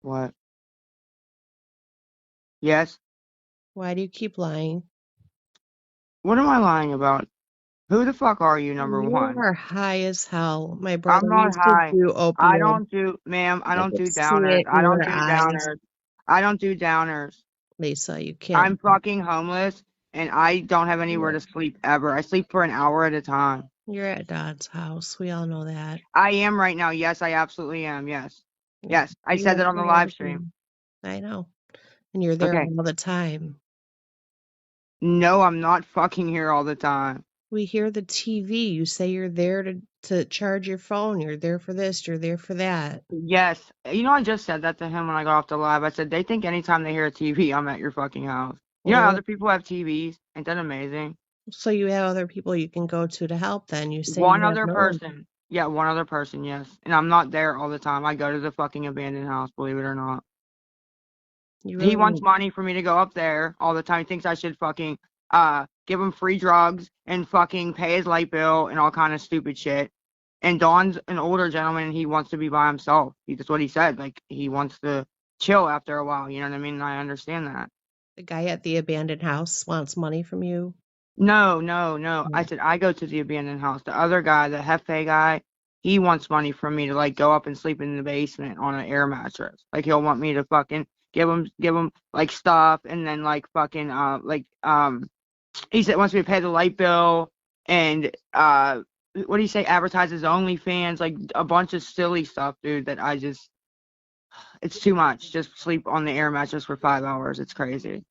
What? Yes? Why do you keep lying? What am I lying about? Who the fuck are you, number You one? are high as hell. My I'm brother not used to high. do I opium. don't do, ma'am, I I don't could do see downers. it in I don't your do eyes, downers. I don't do downers. Lisa. You can't I'm fucking homeless and I don't have do anywhere it. to sleep ever. I sleep for an hour at a time. You're at Don's house. We all know that. I am right now. Yes, I absolutely am. Yes. Yeah. Yes. I You said that on the answer live stream. everything. I know. And you're there Okay. all the time. No, I'm not fucking here all the time. We hear the TV. You say you're there to charge your phone. You're there for this. You're there for that. Yes. You know, I just said that to him when I got off the live. I said, they think anytime they hear a TV, I'm at your fucking house. You know, how Well, other people have TVs. Ain't that amazing? so you have other people you can go to help then. You say One you have other no one. person. Yeah, one other person, yes. And I'm not there all the time. I go to the fucking abandoned house, believe it or not. You He really wants need, money for me to go up there all the time. He thinks I should fucking give him free drugs and fucking pay his light bill and all kind of stupid shit. And Don's an older gentleman and he wants to be by himself. That's what he said. Like he wants to chill after a while, you know what I mean? And I understand that. the guy at the abandoned house wants money from you. No, no, no. I No. said I go to the abandoned house. The other guy, the Hefe guy, he wants money from me to like go up and sleep in the basement on an air mattress. Like he'll want me to fucking give him like stuff and then like fucking he said wants me to pay the light bill and what do you say, advertises OnlyFans, like a bunch of silly stuff, dude, that I just it's too much. Just sleep on the air mattress for 5 hours. It's crazy.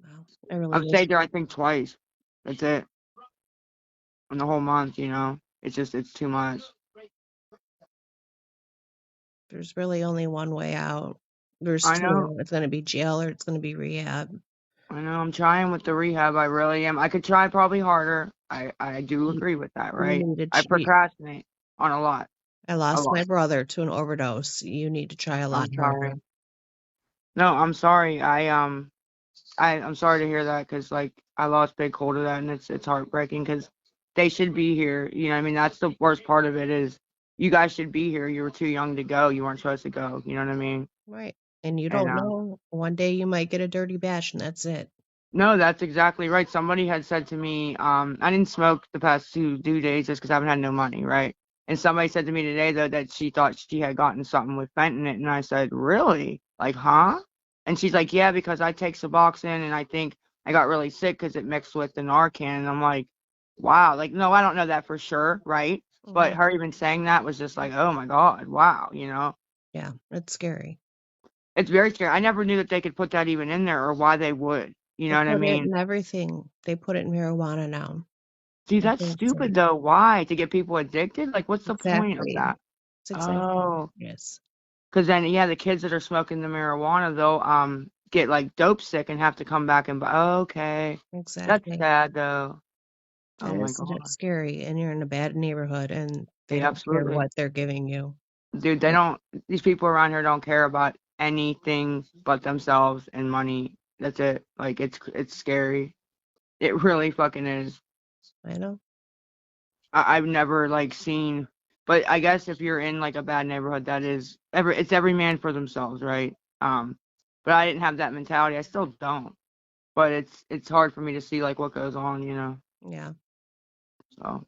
Wow. I really I've wish stayed there I think twice. That's it. In the whole month, you know. It's too much. there's really only one way out. There's I know. two. It's going to be jail or it's going to be rehab. I know. I'm trying with the rehab. I really am. I could try probably harder. I do You, agree with that, you right? need to I cheat. procrastinate on a lot. I A lost my lot. brother to an overdose. You need to try a lot I'm harder. sorry. No, I'm sorry. I'm sorry to hear that because like I lost big hold of that and it's heartbreaking because they should be here. You know, what I mean that's the worst part of it is you guys should be here. You were too young to go. You weren't supposed to go. You know what I mean? Right. And you And don't know. One day you might get a dirty bash and that's it. no, that's exactly right. Somebody had said to me, I didn't smoke the past two days just because I haven't had no money, right? And somebody said to me today though that she thought she had gotten something with fentanyl in it, and I said, really? Like, huh? And she's like, yeah, because I take Suboxone and I think I got really sick because it mixed with the Narcan. And I'm like, wow, like, no, I don't know that for sure, right? But Hmm. her even saying that was just like, oh my God, wow, you know? Yeah, it's scary. It's very scary. I never knew that they could put that even in there or why they would. You They know what I put it mean? in everything. They put it in marijuana now. See, That's that's stupid insane. though. Why? To get people addicted? Like, what's the point of Exactly. that? It's exactly what Oh, it is. because then yeah, the kids that are smoking the marijuana, they'll get like dope sick and have to come back and buy. Oh, okay, that's Exactly. sad though. Oh That my is God, scary. And you're in a bad neighborhood and they yeah, don't care absolutely, what they're giving you. dude. They don't. These people around here don't care about anything but themselves and money. That's it. Like it's scary. It really fucking is. I know. I've never like seen, but I guess if you're in like a bad neighborhood, that is every man for themselves, right? But I didn't have that mentality. I still don't. But it's hard for me to see like what goes on, you know. Yeah. So,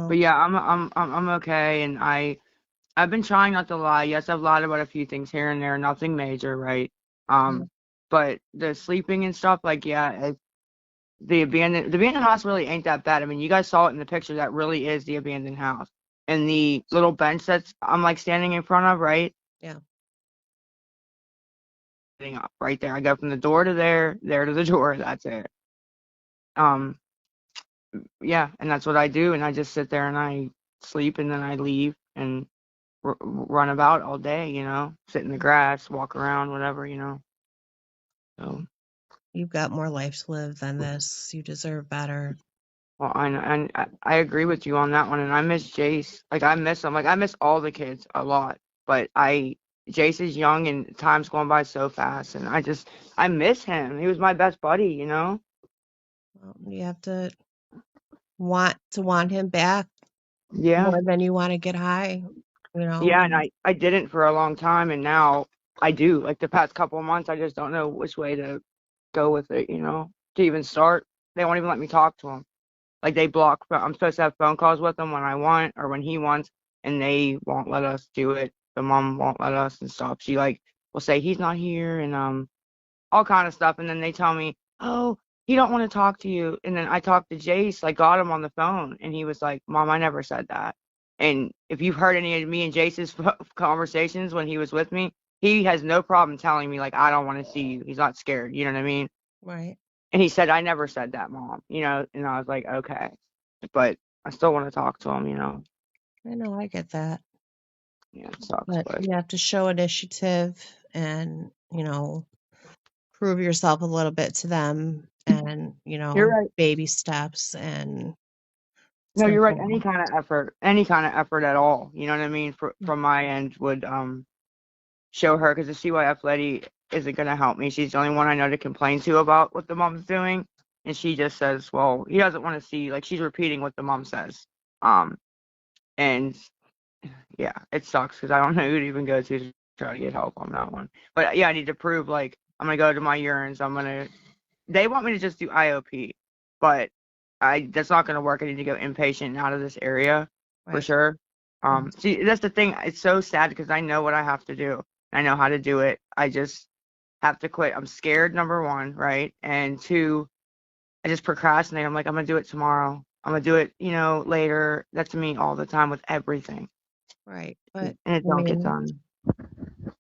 but Well, yeah, I'm okay, and I've been trying not to lie. Yes, I've lied about a few things here and there, nothing major, right? yeah. But the sleeping and stuff, like yeah, the abandoned house really ain't that bad. I mean, you guys saw it in the picture. That really is the abandoned house. And the little bench that's I'm like standing in front of, right? Yeah. Sitting up right there. I go from the door to there to the door. That's it. Um, yeah, and that's what I do. And I just sit there and I sleep, and then I leave and run about all day. You know, sit in the grass, walk around, whatever. You know. So. You've got more life to live than this. You deserve better. Well, and I agree with you on that one, and I miss Jace. Like I miss him. Like I miss all the kids a lot, but Jace is young and time's going by so fast, and I miss him. He was my best buddy, you know. Well, you have to want him back Yeah, more than you want to get high. you know? Yeah, and I didn't for a long time, and now I do. Like the past couple of months, I just don't know which way to go with it, to even start. They won't even let me talk to them. Like they block. I'm supposed to have phone calls with them when I want or when he wants, and they won't let us do it. The mom won't let us and stuff. She like will say he's not here and all kind of stuff, and then they tell me, oh, he don't want to talk to you. And then I talked to Jace, like got him on the phone, and he was like, Mom, I never said that. And if you've heard any of me and Jace's conversations when he was with me, he has no problem telling me like I don't want to see you. He's not scared. You know what I mean? Right. And he said, I never said that, Mom. And I was like, okay, but I still want to talk to him. I know, I get that. Yeah, it sucks, But but you have to show initiative and, prove yourself a little bit to them and, you're right. baby steps and it's No, gonna you're right. go. Any kind of effort at all. You know what I mean? From my end would show her because the CYF lady isn't gonna help me. She's the only one I know to complain to about what the mom's doing, and she just says, "Well, he doesn't want to see." Like she's repeating what the mom says. And yeah, it sucks because I don't know who to even go to try to get help on that one. But yeah, I need to prove like I'm gonna go to my urines. They want me to just do IOP, but that's not gonna work. I need to go inpatient and out of this area for Right. sure. See, that's the thing. It's so sad because I know what I have to do. I know how to do it. I just have to quit. I'm scared, number one, right? And two, I just procrastinate. I'm like, I'm gonna do it tomorrow. I'm gonna do it, later. That's me all the time with everything, Right. and But it I don't get mean, done.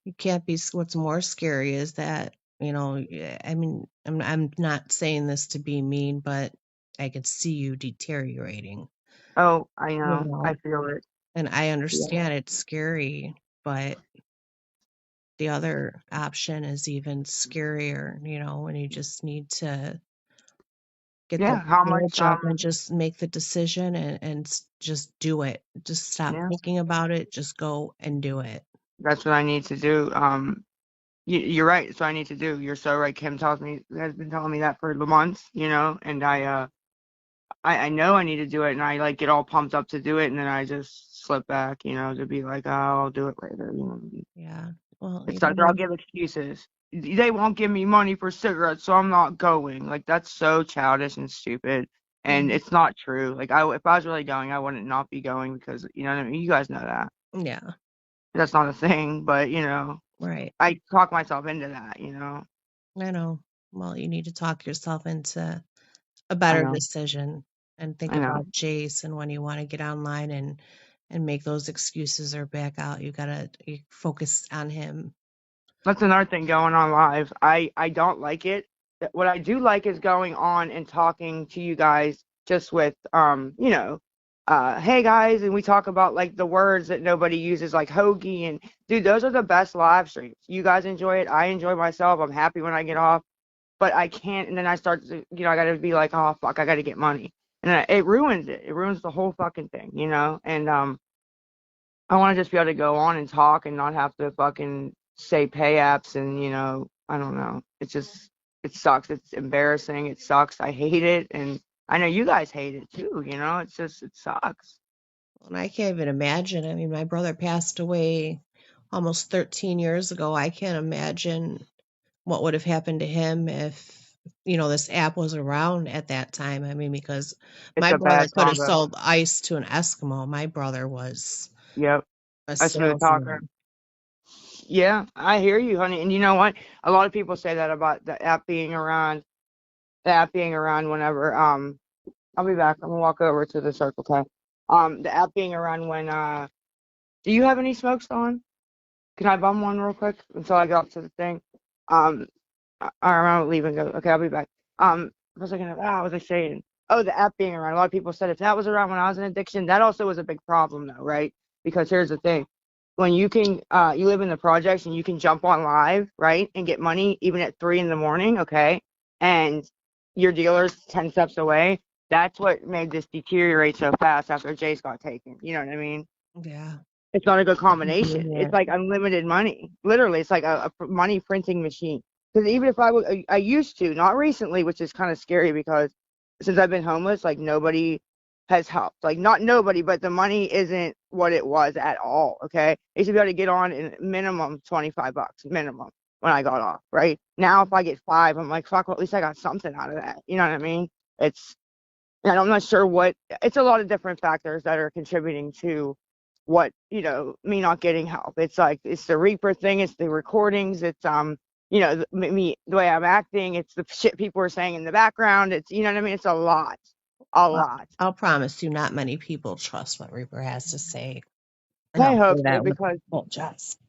you can't be, what's more scary is that, I mean, I'm not saying this to be mean, but I could see you deteriorating, Oh, I you know. I know, feel it. and I Yeah. understand it's scary, but the other option is even scarier, and you just need to get the Yeah. How much? courage up and just make the decision and just do it. Just stop Yeah. thinking about it. Just go and do it. That's what I need to do. You're right. It's what I need to do. You're so right. Kim has been telling me that for the months, and I know I need to do it, and I like get all pumped up to do it, and then I just slip back, to be like, oh, I'll do it later. Yeah. Well, It's like I'll give excuses. They won't give me money for cigarettes, so I'm not going. Like that's so childish and stupid, and Mhm. it's not true. Like if I was really going, I wouldn't not be going because you know what I mean. You guys know that Yeah. that's not a thing, but Right. I talk myself into that. I know. Well, you need to talk yourself into a I better know. decision and think I know. about Jace and when you want to get online and make those excuses or back out. You focus on him. That's another thing going on live. I don't like it. What I do like is going on and talking to you guys just with hey guys, and we talk about like the words that nobody uses like hoagie and dude, those are the best live streams. You guys enjoy it. I enjoy myself. I'm happy when I get off, but I can't. And then I start to, I got to be like, oh fuck, I got to get money, and it ruins it. It ruins the whole fucking thing. And I want to just be able to go on and talk and not have to fucking say pay apps and I don't know. It sucks. It's embarrassing. It sucks. I hate it, and I know you guys hate it too. It sucks. And I can't even imagine. I mean, my brother passed away almost 13 years ago. I can't imagine what would have happened to him if, this app was around at that time. I mean, because It's my a brother bad could have combo. sold ice to an Eskimo. My brother was Yep. a A smooth talker. salesman. Yeah, I hear you, honey. And you know what? A lot of people say that about the app being around. The app being around whenever. I'll be back. I'm gonna walk over to the Circle K. The app being around when. Do you have any smokes on? Can I bum one real quick until I get up to the thing? Um, I remember leaving. Okay, I'll be back. What was I gonna? What was I saying? Oh, the app being around. A lot of people said if that was around when I was in addiction, that also was a big problem, though, right? Because here's the thing: when you live in the projects and you can jump on live, right, and get money even at 3 in the morning, okay, and your dealer's 10 steps away. That's what made this deteriorate so fast after Jace got taken. You know what I mean? Yeah. It's not a good combination. It's Yeah. like unlimited money. Literally, it's like a money printing machine. Because even if I used to, not recently, which is kind of scary because since I've been homeless, like nobody has helped. Like, not nobody, but the money isn't what it was at all. Okay. I used to be able to get on in minimum $25 minimum when I got off. Right now, if I get five, I'm like, fuck, well, at least I got something out of that. You know what I mean? It's, and I'm not sure what, it's a lot of different factors that are contributing to what, me not getting help. It's like, it's the Reaper thing, it's the recordings, it's, the way I'm acting, it's the shit people are saying in the background. It's, you know what I mean? It's a lot, a Well, lot. I'll promise you, not many people trust what Reaper has to say, and I I'll hope say so, that with because full chest.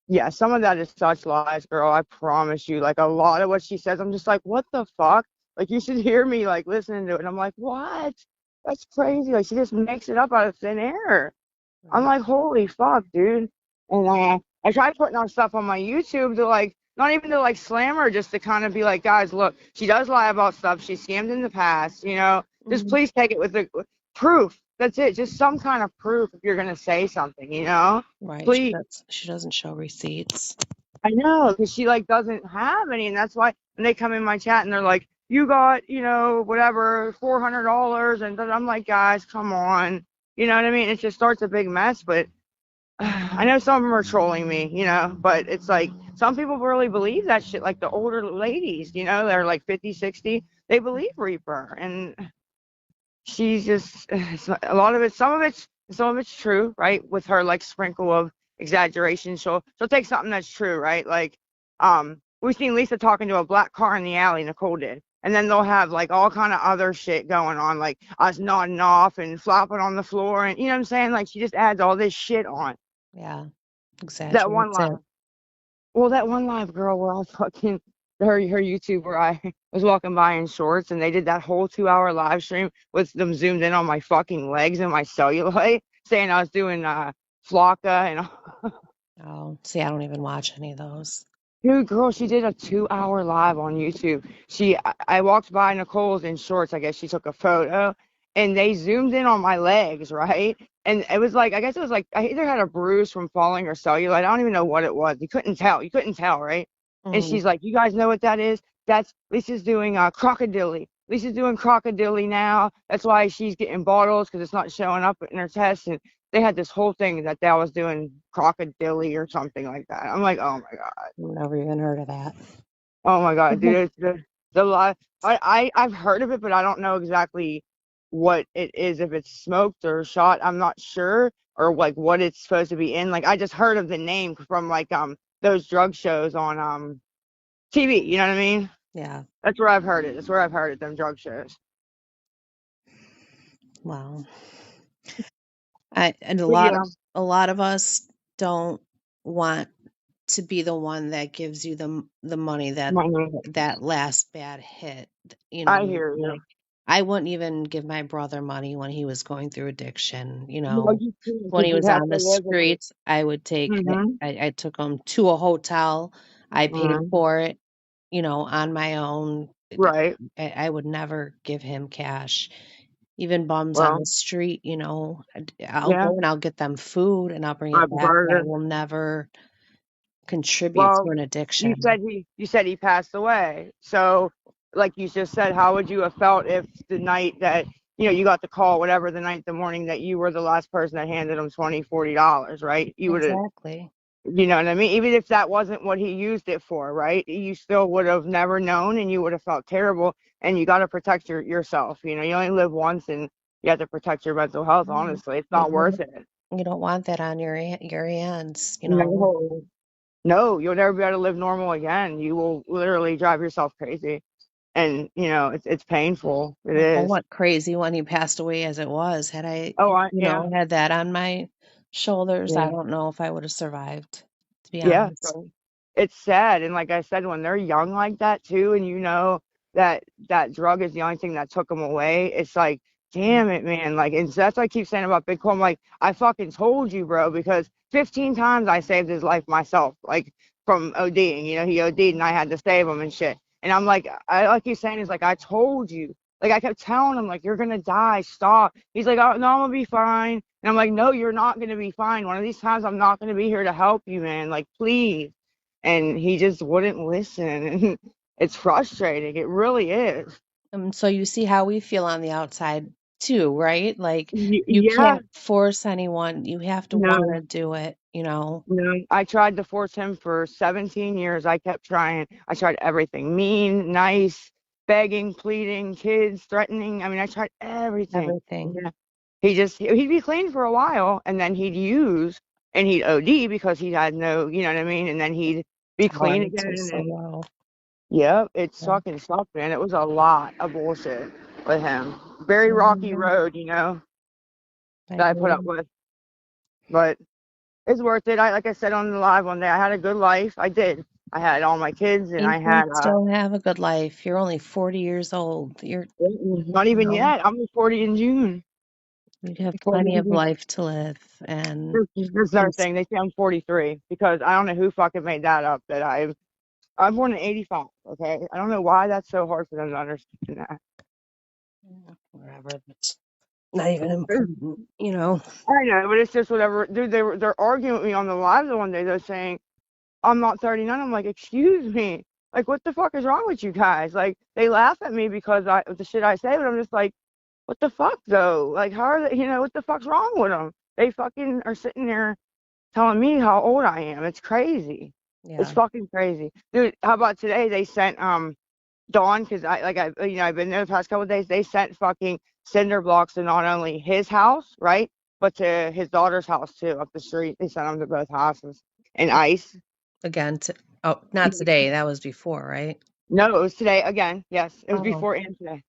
yeah, some of that is such lies, girl. I promise you. Like, a lot of what she says, I'm just like, what the fuck? Like, you should hear me like listening to it. And I'm like, what? That's crazy. Like, she just makes it up out of thin air. I'm Right. like, holy fuck, dude. And I tried putting on stuff on my YouTube to like, not even to like slam her, just to kind of be like, guys, look, she does lie about stuff. She scammed in the past, Just Hmm. please take it with the proof. That's it. Just some kind of proof if you're gonna say something, Right. Please. She doesn't show receipts. I know, because she like doesn't have any, and that's why when they come in my chat and they're like, "You got, whatever, $400," and I'm like, guys, come on, you know what I mean? It just starts a big mess. But I know some of them are trolling me, but it's like some people really believe that shit, like the older ladies, they're like 50, 60, they believe Reaper, and she's just a lot of it. Some of it's true, right? With her like sprinkle of exaggeration, she'll take something that's true, right? Like, we've seen Lisa talking to a black car in the alley. Nicole did, and then they'll have like all kind of other shit going on, like us nodding off and flopping on the floor, and you know what I'm saying? Like, she just adds all this shit on Yeah. that one Exaggerates it. line. Well, that one live girl where I fucking her YouTube where I was walking by in shorts and they did that whole 2 hour live stream with them zoomed in on my fucking legs and my cellulite, saying I was doing flocka and Oh, see, I don't even watch any of those. dude, girl, she did a 2 hour live on YouTube. I walked by Nicole's in shorts. I guess she took a photo, and they zoomed in on my legs, right? And it was like, I guess it was like I either had a bruise from falling or cellulite. I don't even know what it was. You couldn't tell. You couldn't tell, right? And Hmm. she's like, "You guys know what that is? That's Lisa's doing crocodile. Lisa's doing crocodile now. That's why she's getting bottles because it's not showing up in her test." And they had this whole thing that I was doing crocodile or something like that. I'm like, oh my god. Never even heard of that. Oh my god, dude, it's the lot. I've heard of it, but I don't know exactly what it is. If it's smoked or shot, I'm not sure, or like what it's supposed to be in. Like, I just heard of the name from like those drug shows on TV. You know what I mean? Yeah. That's where I've heard it. That's where I've heard it. Them drug shows. Well, and But yeah, a lot of us don't want to be the one that gives you the money money. that last bad hit. I hear Like you. I wouldn't even give my brother money when he was going through addiction. No, you can't When because he you'd was have on to the live in it. streets, I would take. Mhm. I took him to a hotel. I paid Mhm. for it. On my own. Right. I would never give him cash. Even bums on the Well, street, I'll yeah. go and I'll get them food and I'll bring Like it a back, but I burger. will never contribute to Well, an you addiction. said he passed away. So, like you just said, how would you have felt if the night that you got the call, whatever the morning that you were the last person that handed him $20, $40, right? You would have, Exactly. you know what I mean? Even if that wasn't what he used it for, right? You still would have never known, and you would have felt terrible. And you got to protect yourself. You only live once, and you have to protect your mental health. Mm. Honestly, it's You, not you worth don't it. you don't want that on your hands. No. No, you'll never be able to live normal again. You will literally drive yourself crazy. And it's painful. It Like I is. went crazy when he passed away as it was. Had I, Oh, yeah. had that on my shoulders, I Yeah. don't know if I would have survived, to be Yeah, honest. so it's sad, and like I said, when they're young like that too, and that that drug is the only thing that took them away, it's like, damn it, man. Like, and so that's what I keep saying about Big Cole. I'm like, I fucking told you, bro, because 15 times I saved his life myself, like from ODing. He OD'd and I had to save him and shit. And I'm like, I like he's saying is like, I told you. Like, I kept telling him, like, you're gonna die, stop. He's like, oh no, I'm gonna be fine. And I'm like, no, you're not gonna be fine. One of these times I'm not gonna be here to help you, man. Like, please. And he just wouldn't listen. And it's frustrating. It really is. So you see how we feel on the outside. too, right? Like you Yeah, can't force anyone. You have to want no. to do it, you know. No, I tried to force him for 17 years. I kept trying. I tried everything. Mean, nice, begging, pleading, kids, threatening. I mean, I tried everything. Everything. Yeah. He'd be clean for a while and then he'd use and he'd OD because he had no, you know what I mean? And then he'd be clean Tolerance again. is so And low. yeah, it Yeah. fucking sucked, man. It was a lot of bullshit with him. Very rocky Mhm. road, you know, I that I hear put up you. with. But it's worth it. Like I said on the live one day, I had a good life. I did. I had all my kids, and You I can had still have a good life. You're only 40 years old. not You even know, yet. I'm 40 in June. you have 40 plenty in of June. life to live, and There's another it's thing. They say I'm 43 because I don't know who fucking made that up. That I'm born in '85. Okay, I don't know why that's so hard for them to understand that. whatever. It's not even important, you know. I know, but it's just whatever. Dude, they're arguing with me on the live the one day. They're saying I'm not 39. I'm like, excuse me. Like, what the fuck is wrong with you guys? Like, they laugh at me because the shit I say, but I'm just like, what the fuck though? Like, how are they? You know, what the fuck's wrong with them? They fucking are sitting there telling me how old I am. It's crazy. It's Yeah. fucking crazy, dude. How about today? They sent Dawn because I've been there the past couple of days. They sent fucking cinder blocks to not only his house, right, but to his daughter's house too, up the street. They sent them to both houses and ice. Again, oh, not today. That was before, right? No, it was today again. Yes, it was Oh, before and today.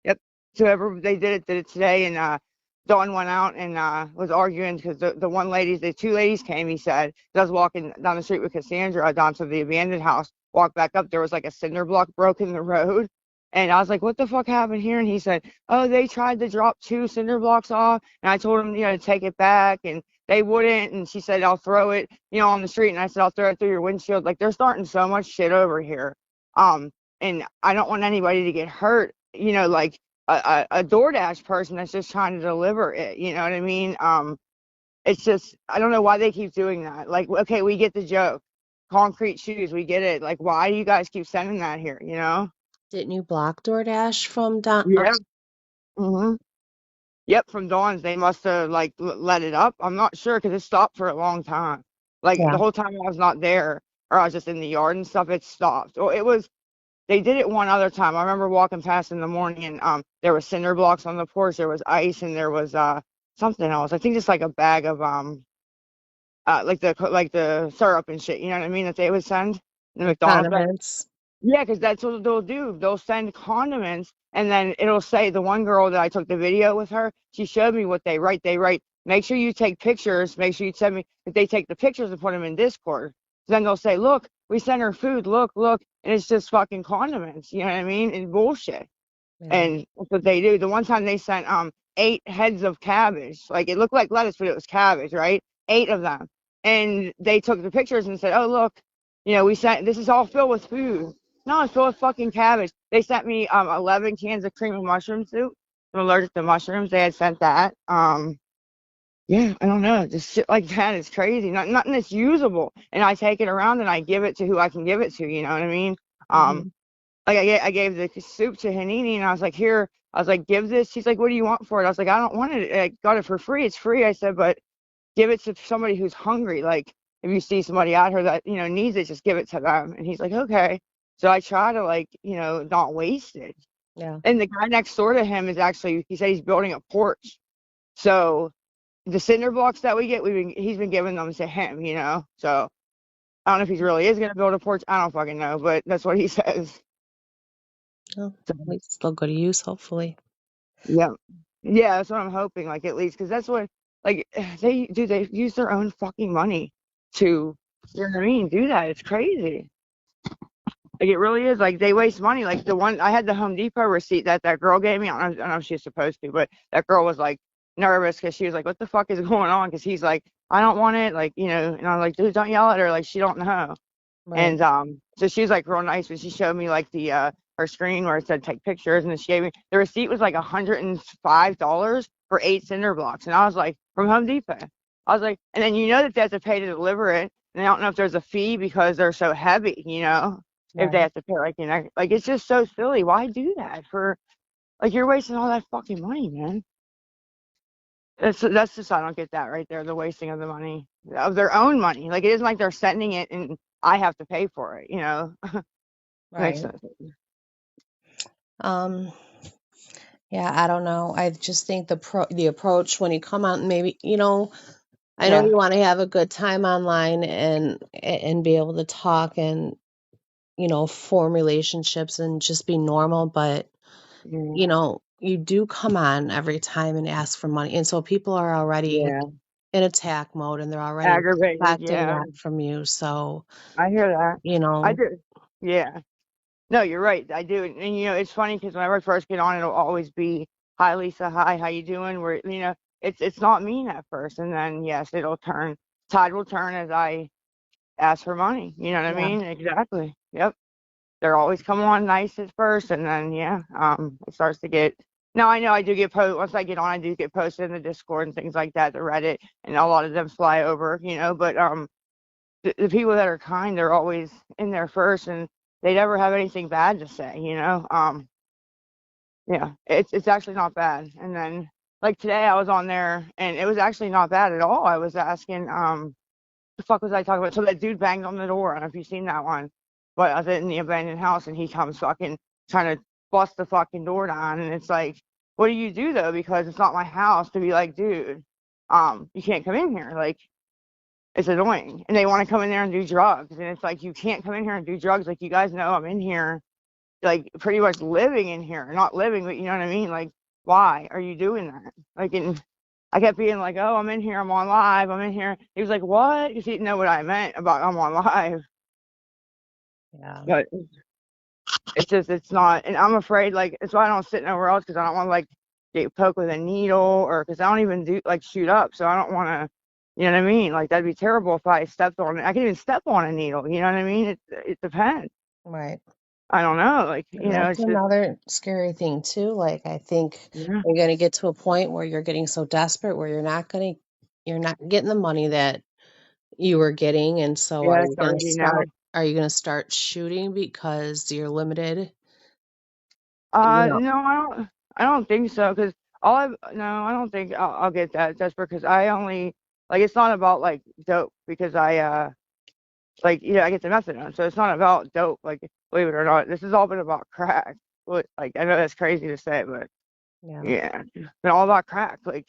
Yep. So whoever they did it today, and Dawn went out and was arguing because the one lady, the two ladies came. He said, 'cause I was walking down the street with Cassandra down to the abandoned house. Walked back up, there was like a cinder block broke in the road, and I was like, "What the fuck happened here?" And he said, "Oh, they tried to drop two cinder blocks off, and I told them, to take it back, and they wouldn't." And she said, "I'll throw it, on the street." And I said, "I'll throw it through your windshield." Like they're starting so much shit over here. And I don't want anybody to get hurt. Like a DoorDash person that's just trying to deliver it. You know what I mean? It's just I don't know why they keep doing that. Like, okay, we get the joke. Concrete shoes, we get it. Like, why do you guys keep sending that here? You know? didn't you block DoorDash from Don? Yeah. Mhm. Yep. From Dawn's, they must have like let it up. I'm not sure because it stopped for a long time. Like Yeah. the whole time I was not there, or I was just in the yard and stuff. It stopped. Well, it was. They did it one other time. I remember walking past in the morning and there was cinder blocks on the porch, there was ice, and there was something else. I think just like a bag of like the syrup and shit, you know what I mean, that they would send the Like McDonald's bag. condiments. Yeah, because that's what they'll do. They'll send condiments, and then it'll say the one girl that I took the video with her. She showed me what they write. They write, "Make sure you take pictures. Make sure you send me." If they take the pictures and put them in Discord, then they'll say, "Look, we sent her food. Look, look," and it's just fucking condiments. You know what I mean? It's bullshit. Yeah. And that's what they do. The one time they sent 8 heads of cabbage. Like it looked like lettuce, but it was cabbage, right? 8 of them. And they took the pictures and said, "Oh look, we sent this is all filled with food." No, it's filled with fucking cabbage. They sent me 11 cans of cream of mushroom soup. I'm allergic to mushrooms. They had sent that. Yeah, I don't know. Just shit like that is crazy. Nothing that's usable. And I take it around and I give it to who I can give it to. You know what I mean? Um, Hmm. like I gave the soup to Hanini and I was like, here, I was like, give this. She's like, what do you want for it? I was like, I don't want it. I got it for free. It's free. I said, but give it to somebody who's hungry. Like if you see somebody out here that, needs it, just give it to them. And he's like, okay. So I try to like, not waste it. Yeah. And the guy next door to him is actually, he said he's building a porch. So the cinder blocks that we get, he's been giving them to him. So I don't know if he really is going to build a porch. I don't fucking know, but that's what he says. Well, So, at least they'll go to use, hopefully. yeah. Yeah, that's what I'm hoping, like, at least, because that's what, like, they use their own fucking money to, you know what I mean, do that. It's crazy. Like, it really is. Like, they waste money. Like, the one, I had the Home Depot receipt that girl gave me. I don't know if she's supposed to, but that girl was, like, nervous because she was like, what the fuck is going on? Because he's like, I don't want it. Like, and I'm like, dude, don't yell at her. Like, she don't know. Right. And so she was like real nice, but she showed me like the her screen where it said take pictures, and then she gave me the receipt was like $105 for 8 cinder blocks, and I was like from Home Depot. I was like, and then that they have to pay to deliver it, and I don't know if there's a fee because they're so heavy, if they Right. have to pay like it's just so silly. Why do that for like you're wasting all that fucking money, man. That's just I don't get that right there. The wasting of the money, of their own money. Like it isn't like they're sending it and I have to pay for it. You know, makes Right. sense. Um, yeah, I don't know. I just think the approach when you come out, maybe, I know Yeah, you want to have a good time online and be able to talk and, form relationships and just be normal, but yeah, you do come on every time and ask for money. And so people are already yeah. in attack mode and they're already Aggravated. expecting Yeah, that from you. So, I hear that. you I know, do. Yeah. No, you're right. I do. And it's funny because whenever I first get on, it'll always be, "Hi, Lisa. Hi, how you doing?" Where it's not mean at first, and then yes, it'll turn. Tide will turn as I ask for money. You know what I yeah, mean? Exactly. Yep. They're always come on nice at first, and then yeah, it starts to get. Now I know I do get once I get on, I do get posted in the Discord and things like that, the Reddit, and a lot of them fly over. But the people that are kind, they're always in there first, and they never have anything bad to say. Yeah, it's actually not bad. And then like today, I was on there, and it was actually not bad at all. I was asking, the fuck was I talking about? So that dude banged on the door. I don't know if you've seen that one, but I was in the abandoned house, and he comes fucking trying to bust the fucking door down, and it's like, what do you do though? Because it's not my house to be like, dude, you can't come in here. Like, it's annoying, and they want to come in there and do drugs, and it's like you can't come in here and do drugs. Like you guys know, I'm in here, like pretty much living in here, not living, but you know what I mean. Like, why are you doing that? Like, and I kept being like, oh, I'm in here, I'm on live, I'm in here. He was like, what? Because he didn't know what I meant about I'm on live, yeah, but it's just it's not, and I'm afraid like it's why I don't sit nowhere else because I don't want to like get poked with a needle or because I don't even do like shoot up, so I don't want to. You know what I mean? Like that'd be terrible if I stepped on it. I can even step on a needle. You know what I mean? It depends. right. I don't know. Like And that's it's just another scary thing too. Like I think yeah, you're going to get to a point where you're getting so desperate where you're not getting the money that you were getting, and so yeah. It's already now. are you going to start shooting because you're limited? You know, No, I don't think so. Cause all I no, I don't think I'll get that. That's because I only like it's not about like dope because like I get the methadone, so it's not about dope. Like believe it or not, this has all been about crack. Like I know that's crazy to say, but yeah. yeah, it's been all about crack. Like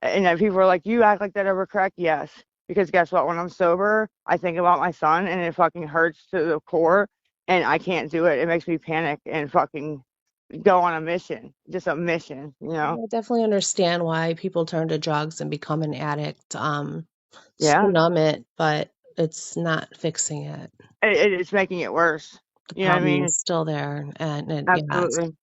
and then people are like, you act like that over crack, yes. Because guess what? When I'm sober, I think about my son, and it fucking hurts to the core, and I can't do it. It makes me panic and fucking go on a mission, just a mission. I definitely understand why people turn to drugs and become an addict, just to Yeah, numb it, but it's not fixing it. it's making it worse. The You know what I problem mean? is still there, and yeah, Absolutely.